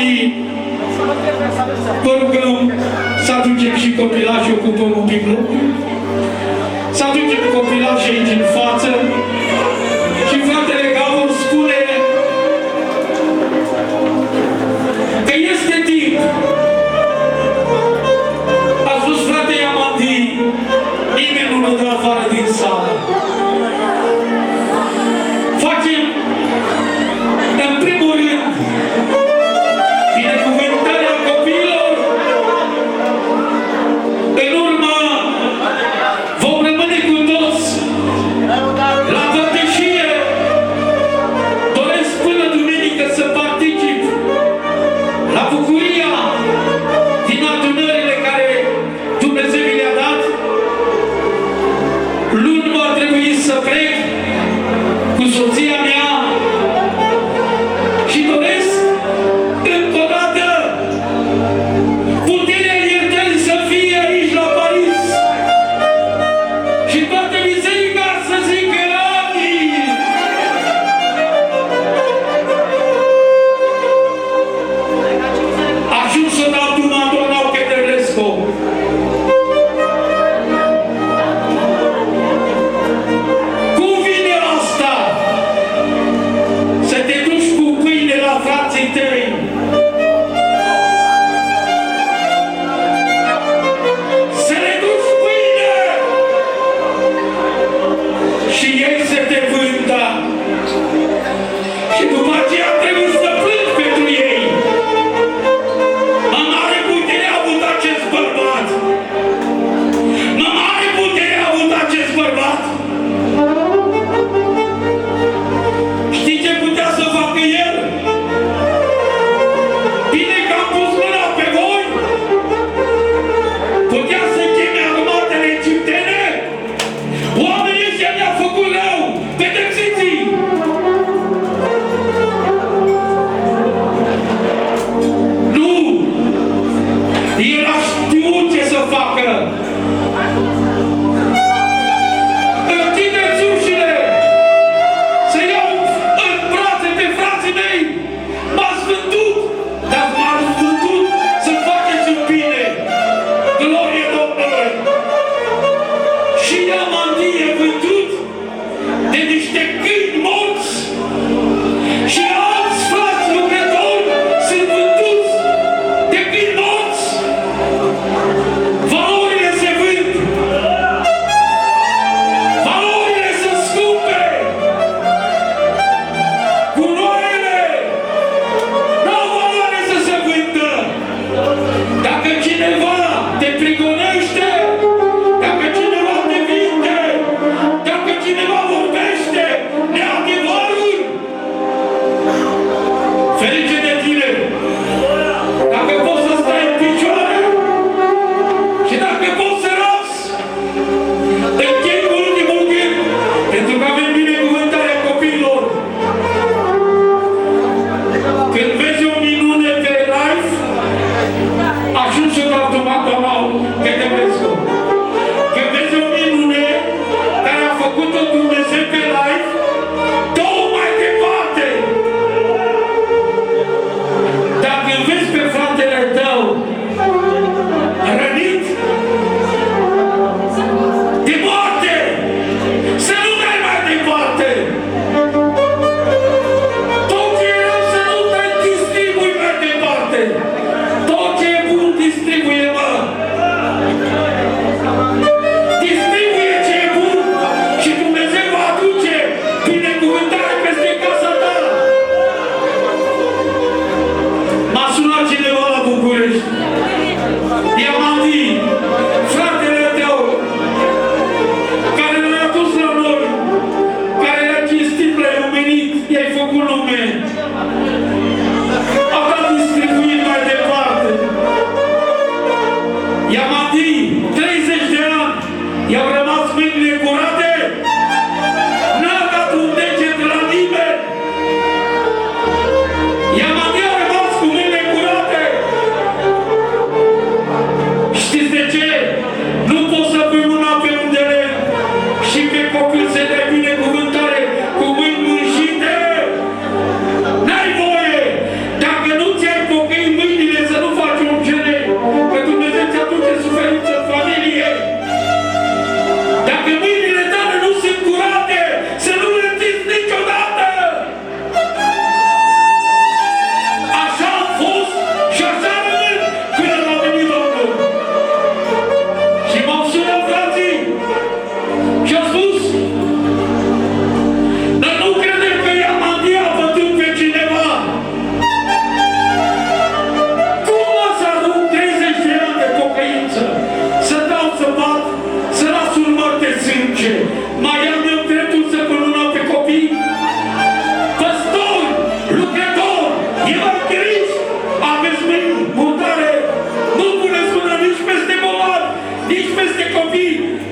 mami, vă rugăm să aducem și copilașii, ocupăm un pic locul, să aducem copilașii aici în față și fratele Gavor spune că este timp. A spus frate Iamandi, nimeni nu mă dă afară din sală. Facem, în primul rând, binecuvântarea copiilor. În urmă, vom rămâne cu toți la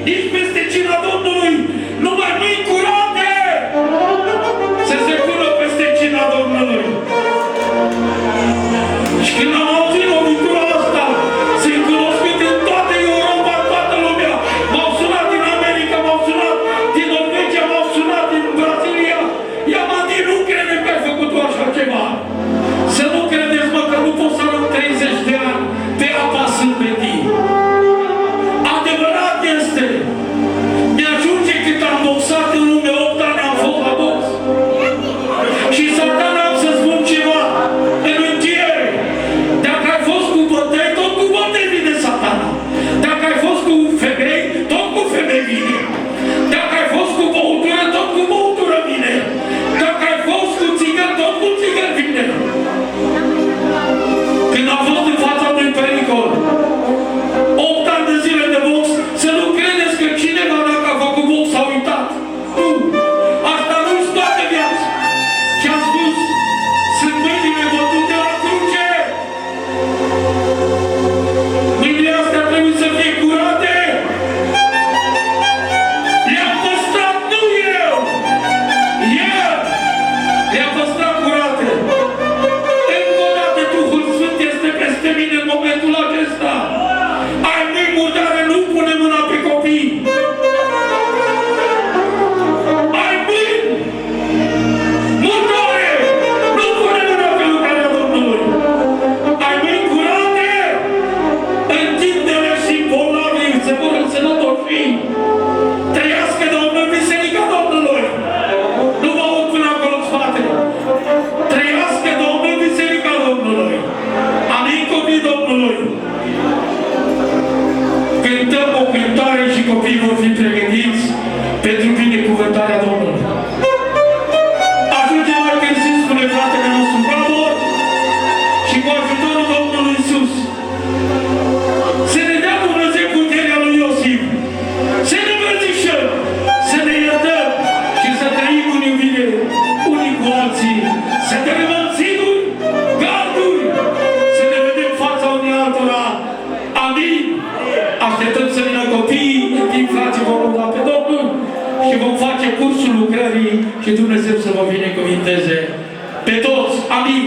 nici peste cina Domnului, numai mâini curate să se pună peste cina Domnului. Și când am auzit lovitura asta, sunt cunoscut în toată Europa, în toată lumea. M-au sunat din America, m-au sunat din Norvegia, m-au sunat din Brazilia. Iamandi, nu crede că ai făcut așa ceva. Să nu credeți, mă, că nu poți să arăt 30 de ani pe apa sâmbetii. Adevărat este. Mi-ajunge cât am boxat în lume, 8 ani am fost la box. Și Satana, am să spun ceva, în încheiere. Dacă ai fost cu bătăi, tot cu bătăi vine Satana. Dacă ai fost cu femei, tot cu femei vine. Dacă ai fost cu băutură, tot cu băutură vine. Dacă ai fost cu țigări, tot cu țigări vine. Când am fost în fața unui pericol, 8 ani de zile de box, să nu credeți că cineva, dacă a făcut box, s-a uitat. Nu! Asta nu-i toată viața. Și am spus, sunt mâinile bătute la cruce. Mâinile astea trebuie să fie curate. Le-am păstrat, nu eu! El le-a păstrat curate. Încă o dată Duhul Sfânt este peste mine în momentul acesta. Ai mâini murdare, nu pune mâna pe copii. Ai mâini murdare, nu pune mâna pe lucrarea Domnului. Ai mâini curate, întinde-le și bolnavii se vor însănătoși. Trăiască Domnul, Biserica Domnului. Nu vă aud până acolo în spate. Trăiască Domnul, Biserica Domnului. Amin, copii Domnului. Cântăm o cântare și copiii vor fi pregătiți pentru binecuvântarea Domnului. Ajunge mai târziu, spune fratele nostru Gabor, și cu ajutorul Domnului Iisus să ne dea Dumnezeu puterea lui Iosif, să ne îmbrățișăm, să ne iertăm și să trăim în iubire unii cu alții, să dărâmăm ziduri, garduri, să ne vedem fața unii altora. Amin. Așteptăm să vină copiii, în timp frații vom ruga pe Domnul și vom face cursul lucrării și Dumnezeu să vă binecuvinteze pe toți. Amin.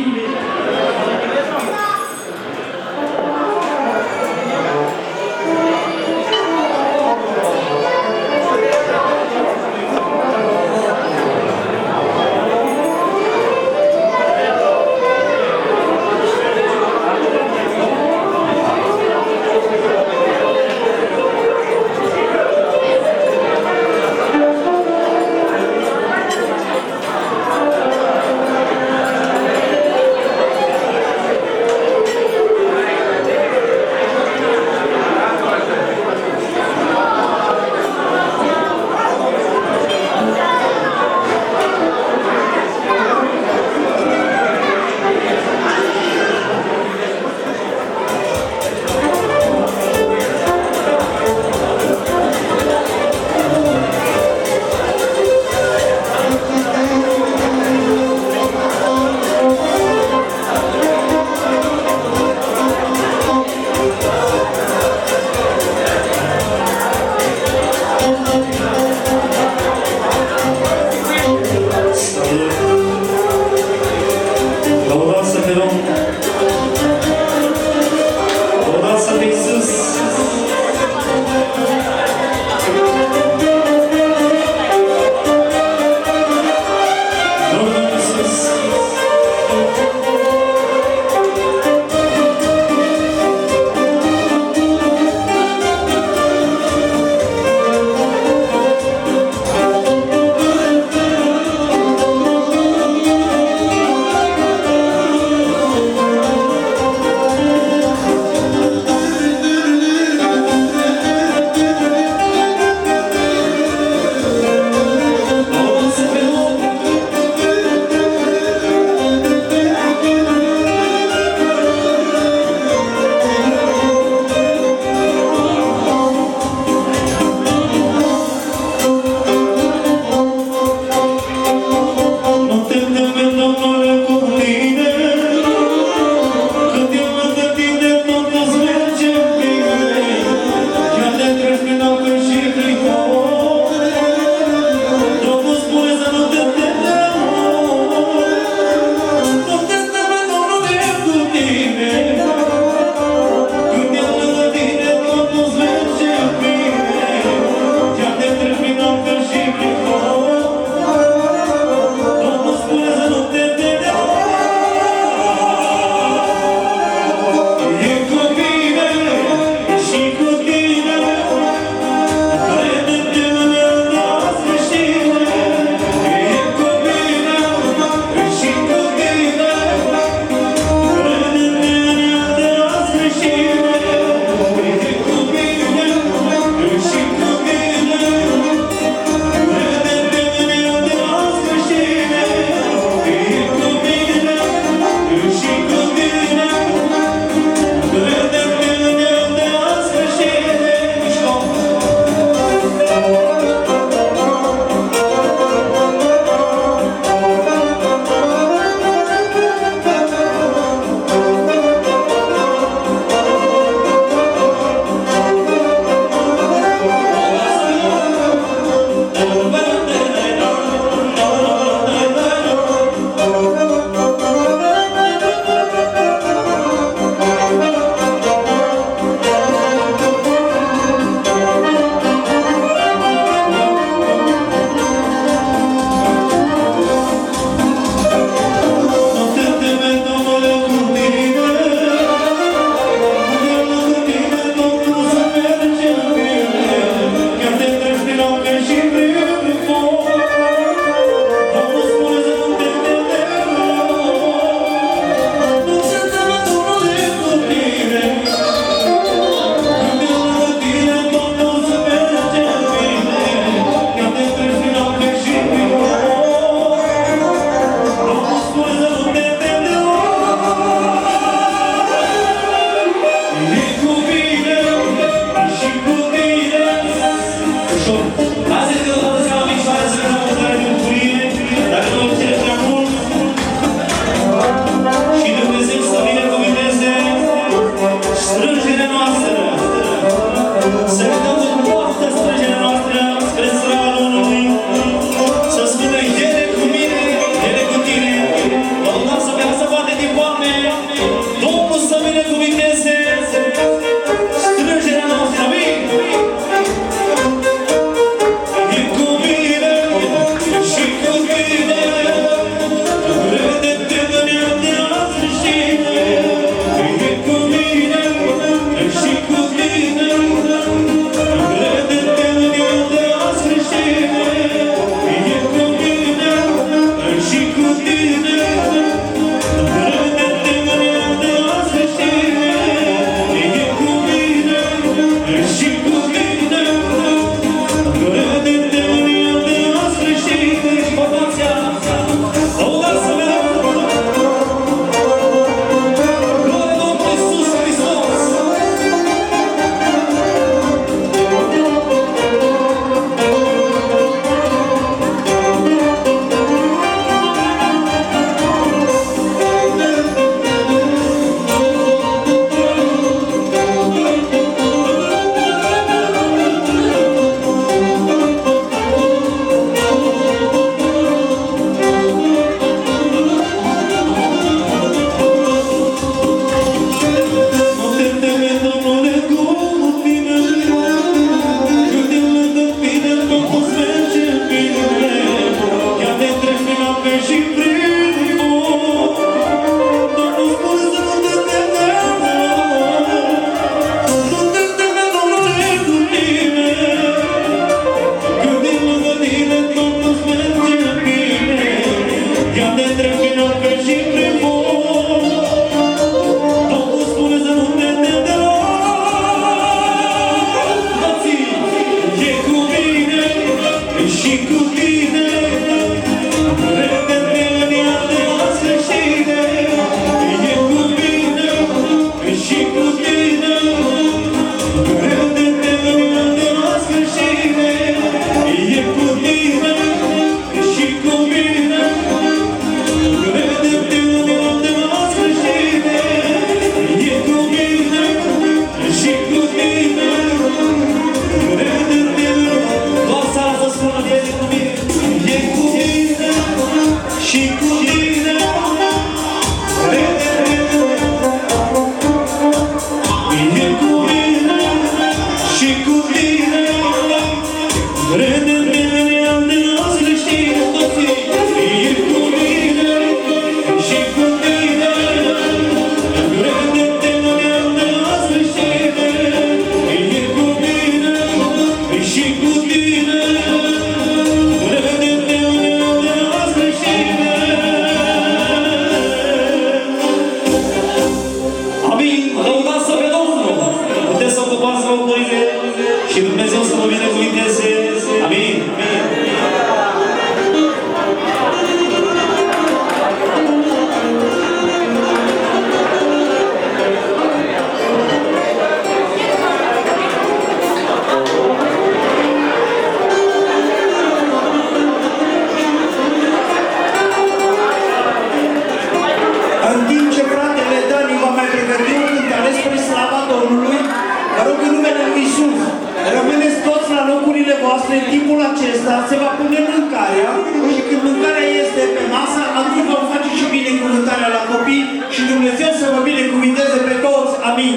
voastră, în timpul acesta, se va pune mâncarea și când mâncarea este pe masă, atunci vom face și binecuvântarea la copii și Dumnezeu să vă binecuvinteze pe toți. Amin.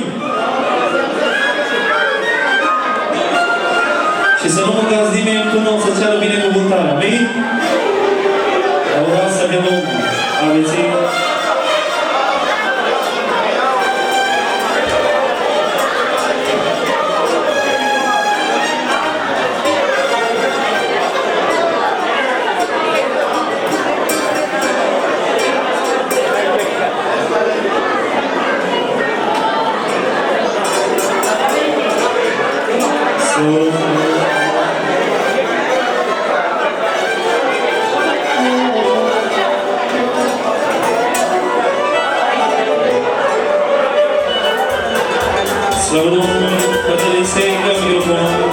Și să nu mâncați nimeni până o să ceară binecuvântarea. Amin? Audați să avem Domnul. Aveți Slăvă Domnului, Părintele Sfânt, microfonul.